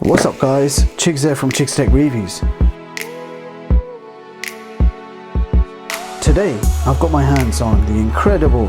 What's up guys, Chigs here from Chigs Tech Reviews. Today I've got my hands on the incredible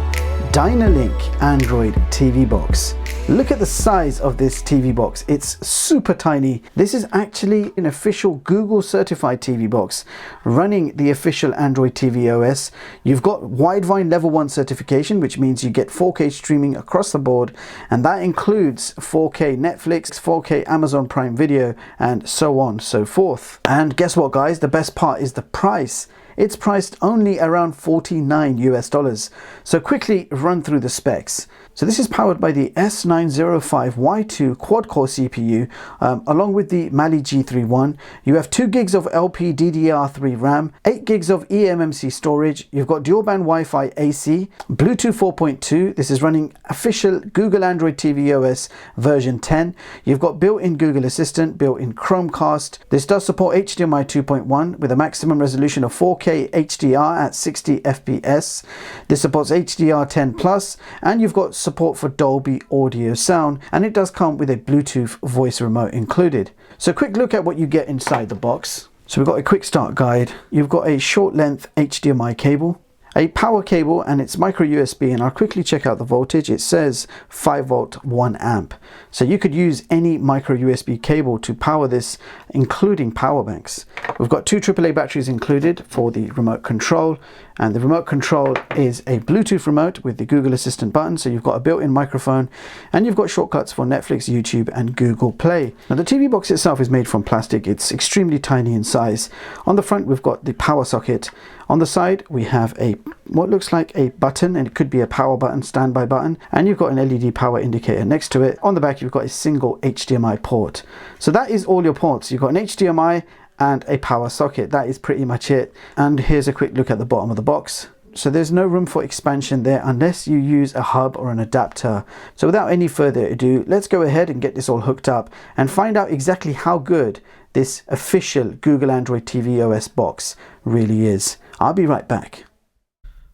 Dynalink Android TV box. Look at the size of this TV box, it's super tiny. This is actually an official Google certified TV box running the official Android TV OS. You've got Widevine Level 1 certification, which means you get 4K streaming across the board, and that includes 4K Netflix, 4K Amazon Prime Video, and so on so forth. And guess what guys, the best part is the price. It's priced only around $49 US. So quickly run through the specs. So this is powered by the S905Y2 quad-core CPU along with the Mali G31. You have 2 gigs of LPDDR3 RAM, 8 gigs of eMMC storage. You've got dual-band Wi-Fi AC, Bluetooth 4.2. This is running official Google Android TV OS version 10. You've got built-in Google Assistant, built-in Chromecast. This does support HDMI 2.1 with a maximum resolution of 4K HDR at 60 FPS. This supports HDR10 Plus, and you've got support for Dolby Audio sound, and it does come with a Bluetooth voice remote included. So quick look at what you get inside the box. So we've got a quick start guide. You've got a short length HDMI cable, a power cable, and it's micro USB, and I'll quickly check out the voltage. It says 5 volt 1 amp. So you could use any micro USB cable to power this, including power banks. We've got 2 AAA batteries included for the remote control, and the remote control is a Bluetooth remote with the Google Assistant button. So you've got a built-in microphone, and you've got shortcuts for Netflix, YouTube, and Google Play. Now the TV box itself is made from plastic. It's extremely tiny in size. On the front we've got the power socket. On the side we have a what looks like a button, and it could be a power button, standby button, and you've got an LED power indicator next to it. On the back you've got a single HDMI port. So that is all your ports. You've got an HDMI and a power socket. That is pretty much it. And here's a quick look at the bottom of the box. So there's no room for expansion there unless you use a hub or an adapter. So without any further ado, let's go ahead and get this all hooked up and find out exactly how good this official Google Android TV OS box really is. I'll be right back.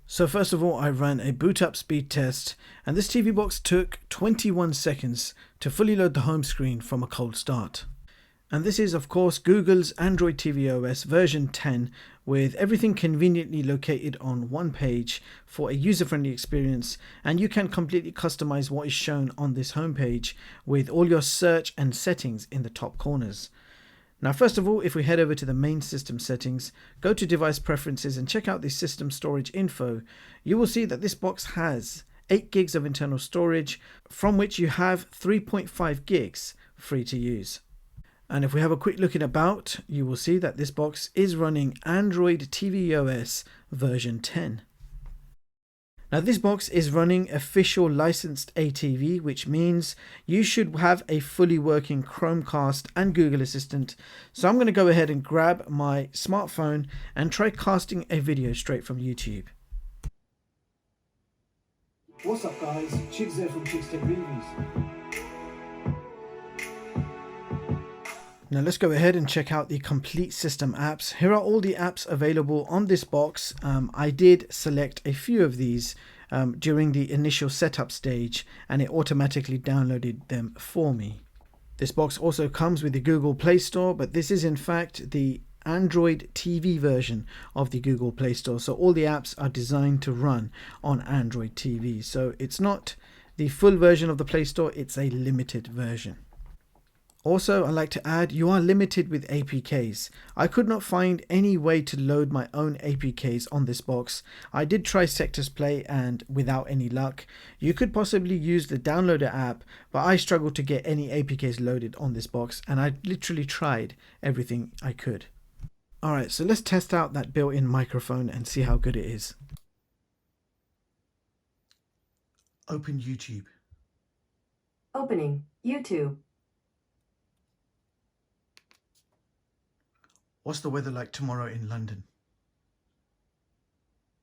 So first of all, I ran a boot up speed test, and this TV box took 21 seconds to fully load the home screen from a cold start. And this is of course Google's Android TV OS version 10, with everything conveniently located on one page for a user-friendly experience, and you can completely customize what is shown on this homepage with all your search and settings in the top corners. Now first of all, if we head over to the main system settings, go to device preferences and check out the system storage info, you will see that this box has 8 gigs of internal storage, from which you have 3.5 gigs free to use. And if we have a quick look in about, you will see that this box is running Android TV OS version 10. Now this box is running official licensed ATV, which means you should have a fully working Chromecast and Google Assistant. So I'm going to go ahead and grab my smartphone and try casting a video straight from YouTube. What's up guys, Chigs here from Chigs Tech Reviews. Now let's go ahead and check out the complete system apps. Here are all the apps available on this box. I did select a few of these during the initial setup stage, and it automatically downloaded them for me. This box also comes with the Google Play Store, but this is in fact the Android TV version of the Google Play Store. So all the apps are designed to run on Android TV. So it's not the full version of the Play Store, it's a limited version. Also, I'd like to add, you are limited with APKs. I could not find any way to load my own APKs on this box. I did try Sectors Play and without any luck. You could possibly use the downloader app, but I struggled to get any APKs loaded on this box, and I literally tried everything I could. Alright, so let's test out that built-in microphone and see how good it is. Open YouTube. Opening YouTube. What's the weather like tomorrow in London?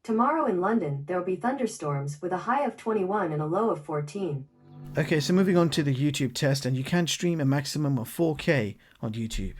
Tomorrow in London, there will be thunderstorms with a high of 21 and a low of 14. Okay, so moving on to the YouTube test, and you can stream a maximum of 4K on YouTube.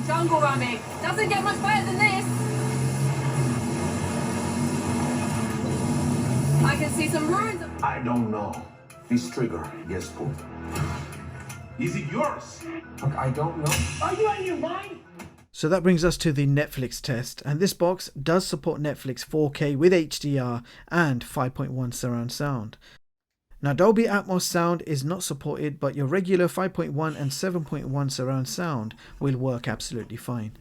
jungle ramming. Doesn't get much better than this. I can see some ruins of... I don't know. This trigger gets pulled. Is it yours? Look, I don't know. Are you out of your mind? So that brings us to the Netflix test, and this box does support Netflix 4K with HDR and 5.1 surround sound. Now Dolby Atmos sound is not supported, but your regular 5.1 and 7.1 surround sound will work absolutely fine.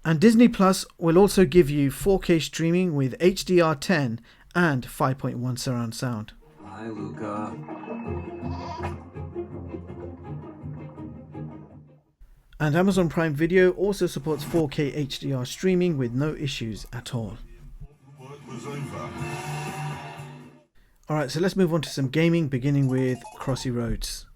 And Disney Plus will also give you 4K streaming with HDR10 and 5.1 surround sound. Hi, Luca. And Amazon Prime Video also supports 4K HDR streaming with no issues at all. Alright, so let's move on to some gaming, beginning with Crossy Roads.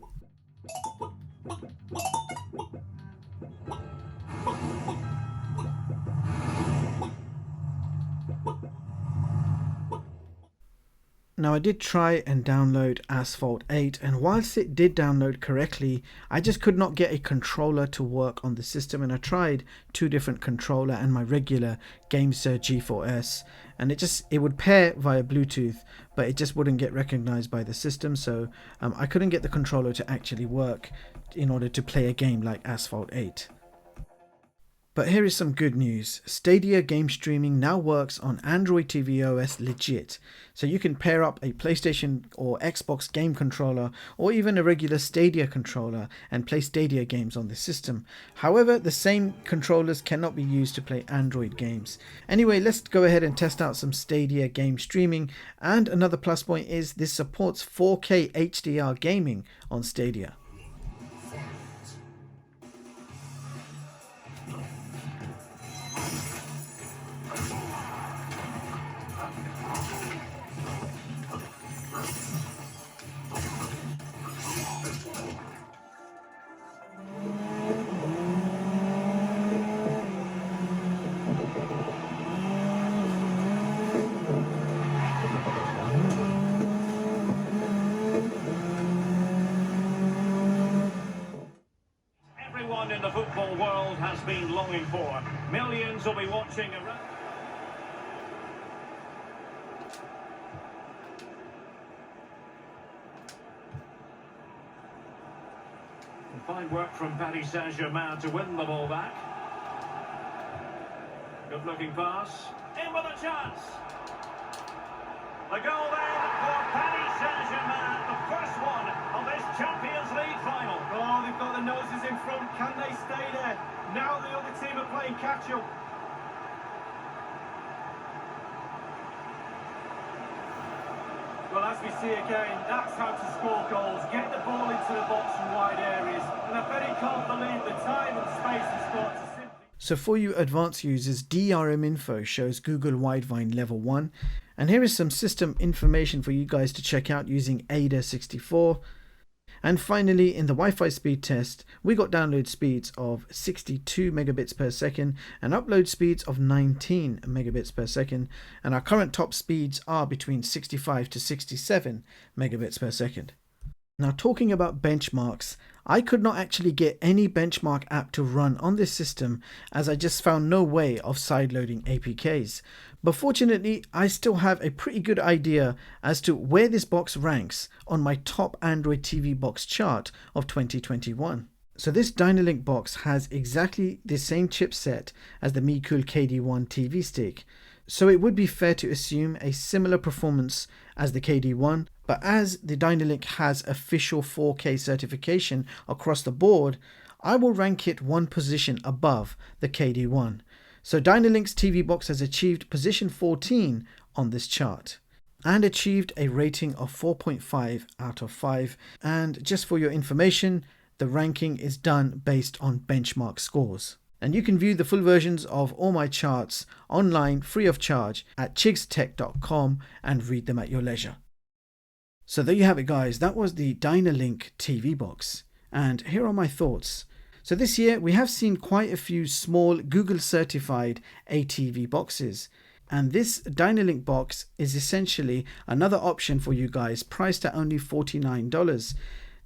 Now I did try and download Asphalt 8, and whilst it did download correctly, I just could not get a controller to work on the system, and I tried two different controller and my regular GameSir G4S, and it would pair via Bluetooth, but it just wouldn't get recognized by the system, so I couldn't get the controller to actually work in order to play a game like Asphalt 8. But here is some good news. Stadia game streaming now works on Android TV OS legit. So you can pair up a PlayStation or Xbox game controller or even a regular Stadia controller and play Stadia games on the system. However, the same controllers cannot be used to play Android games. Anyway, let's go ahead and test out some Stadia game streaming. And another plus point is this supports 4K HDR gaming on Stadia. In the football world has been longing for. Millions will be watching around. Fine work from Paris Saint-Germain to win the ball back. Good looking pass. In with a chance. The goal then for Paris Saint-Germain, the first one of this Champions League final. Oh, they've got the noses in front. Can they stay there? Now the other team are playing catch-up. Well, as we see again, that's how to score goals. Get the ball into the box from wide areas. And I bet he can't believe the time and space he's got to simply... So for you advanced users, DRM Info shows Google Widevine Level 1. And here is some system information for you guys to check out using Ada64. And finally, in the Wi-Fi speed test, we got download speeds of 62 megabits per second and upload speeds of 19 megabits per second. And our current top speeds are between 65 to 67 megabits per second. Now, talking about benchmarks, I could not actually get any benchmark app to run on this system as I just found no way of sideloading APKs. But fortunately, I still have a pretty good idea as to where this box ranks on my top Android TV box chart of 2021. So this Dynalink box has exactly the same chipset as the Mecool KD1 TV stick. So it would be fair to assume a similar performance as the KD1, but as the Dynalink has official 4K certification across the board, I will rank it one position above the KD1. So Dynalink's TV box has achieved position 14 on this chart and achieved a rating of 4.5 out of 5. And just for your information, the ranking is done based on benchmark scores. And you can view the full versions of all my charts online free of charge at chigstech.com and read them at your leisure. So there you have it, guys. That was the Dynalink TV box. And here are my thoughts. So this year we have seen quite a few small Google certified ATV boxes. And this Dynalink box is essentially another option for you guys, priced at only $49.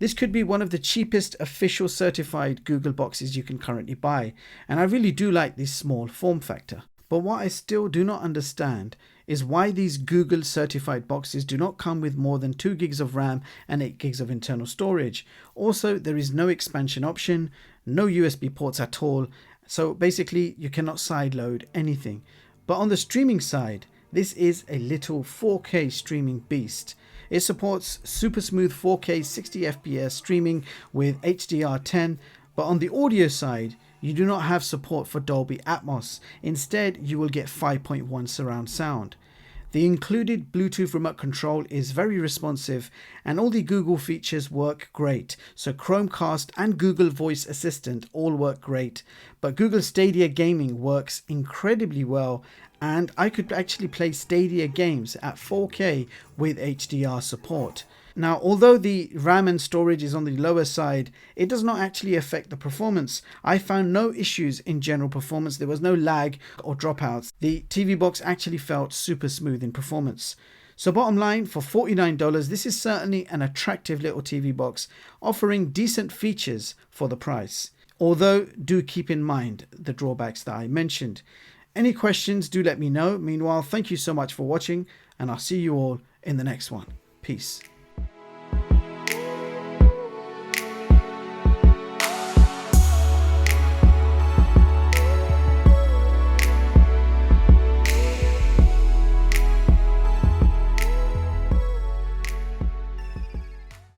This could be one of the cheapest official certified Google boxes you can currently buy, and I really do like this small form factor. But what I still do not understand is why these Google certified boxes do not come with more than 2 gigs of RAM and 8 gigs of internal storage. Also, there is no expansion option, no USB ports at all, so basically you cannot sideload anything. But on the streaming side, this is a little 4K streaming beast. It supports super smooth 4K 60 FPS streaming with HDR10, but on the audio side, you do not have support for Dolby Atmos. Instead, you will get 5.1 surround sound. The included Bluetooth remote control is very responsive and all the Google features work great. So Chromecast and Google Voice Assistant all work great, but Google Stadia Gaming works incredibly well, and I could actually play Stadia games at 4K with HDR support. Now, although the RAM and storage is on the lower side, it does not actually affect the performance. I found no issues in general performance. There was no lag or dropouts. The TV box actually felt super smooth in performance. So bottom line, for $49, this is certainly an attractive little TV box offering decent features for the price. Although, do keep in mind the drawbacks that I mentioned. Any questions, do let me know. Meanwhile, thank you so much for watching, and I'll see you all in the next one. Peace.